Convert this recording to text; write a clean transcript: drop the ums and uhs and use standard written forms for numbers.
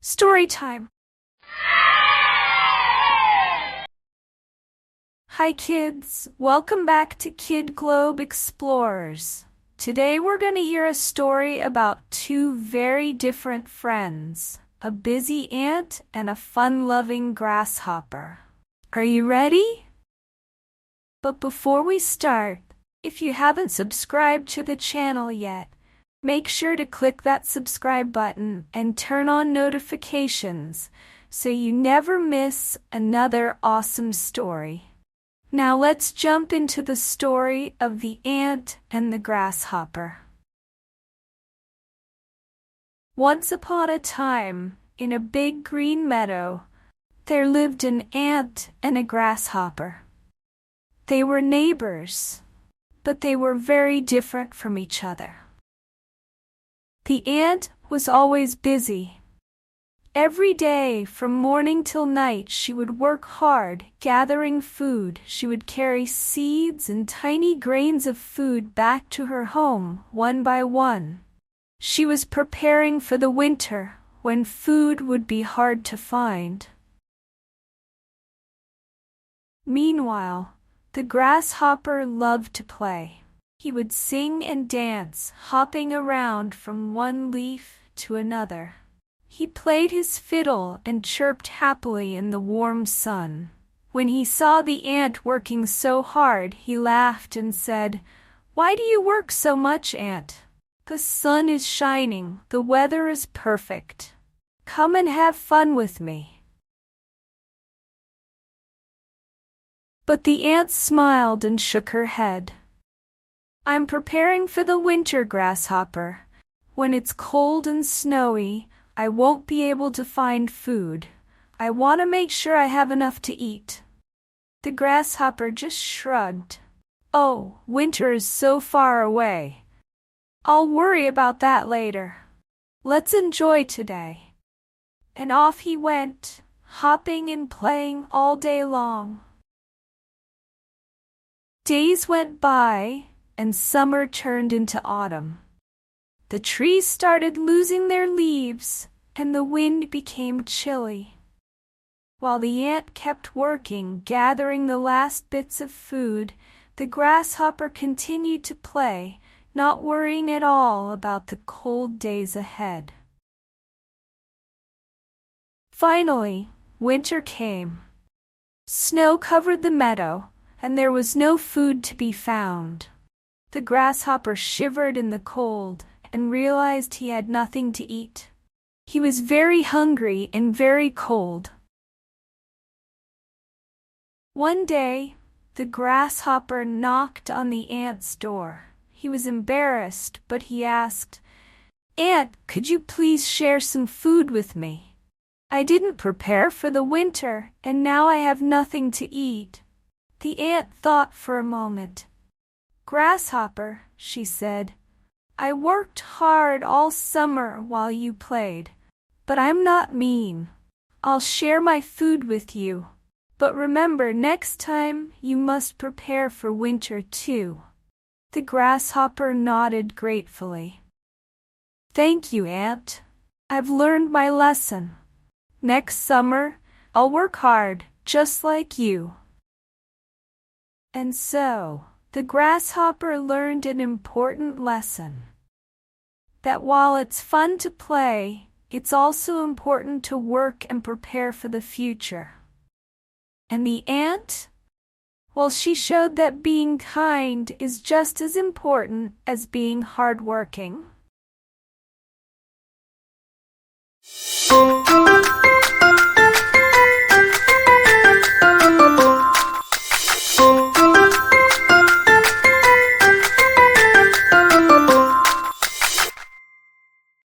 Story time. Hi kids, welcome back to KidGlobe Explorers. Today we're going to hear a story about two very different friends, a busy ant and a fun-loving grasshopper. Are you ready? But before we start, if you haven't subscribed to the channel yet, make sure to click that subscribe button and turn on notifications so you never miss another awesome story. Now let's jump into the story of the ant and the grasshopper. Once upon a time, in a big green meadow, there lived an ant and a grasshopper. They were neighbors, but they were very different from each other. The ant was always busy. Every day, from morning till night, she would work hard, gathering food. She would carry seeds and tiny grains of food back to her home, one by one. She was preparing for the winter, when food would be hard to find. Meanwhile, the grasshopper loved to play. He would sing and dance, hopping around from one leaf to another. He played his fiddle and chirped happily in the warm sun. When he saw the ant working so hard, he laughed and said, "Why do you work so much, ant? The sun is shining, the weather is perfect. Come and have fun with me." But the ant smiled and shook her head. "I'm preparing for the winter, grasshopper. When it's cold and snowy, I won't be able to find food. I want to make sure I have enough to eat." The grasshopper just shrugged. "Oh, winter is so far away. I'll worry about that later. Let's enjoy today." And off he went, hopping and playing all day long. Days went by, and summer turned into autumn. The trees started losing their leaves, and the wind became chilly. While the ant kept working, gathering the last bits of food, the grasshopper continued to play, not worrying at all about the cold days ahead. Finally, winter came. Snow covered the meadow, and there was no food to be found. The grasshopper shivered in the cold and realized he had nothing to eat. He was very hungry and very cold. One day, the grasshopper knocked on the ant's door. He was embarrassed, but he asked, "Ant, could you please share some food with me? I didn't prepare for the winter, and now I have nothing to eat." The ant thought for a moment. "Grasshopper," she said, "I worked hard all summer while you played, but I'm not mean. I'll share my food with you. But remember, next time you must prepare for winter too." The grasshopper nodded gratefully. "Thank you, ant. I've learned my lesson. Next summer, I'll work hard, just like you." And so, the grasshopper learned an important lesson. That while it's fun to play, it's also important to work and prepare for the future. And the ant? Well, she showed that being kind is just as important as being hardworking.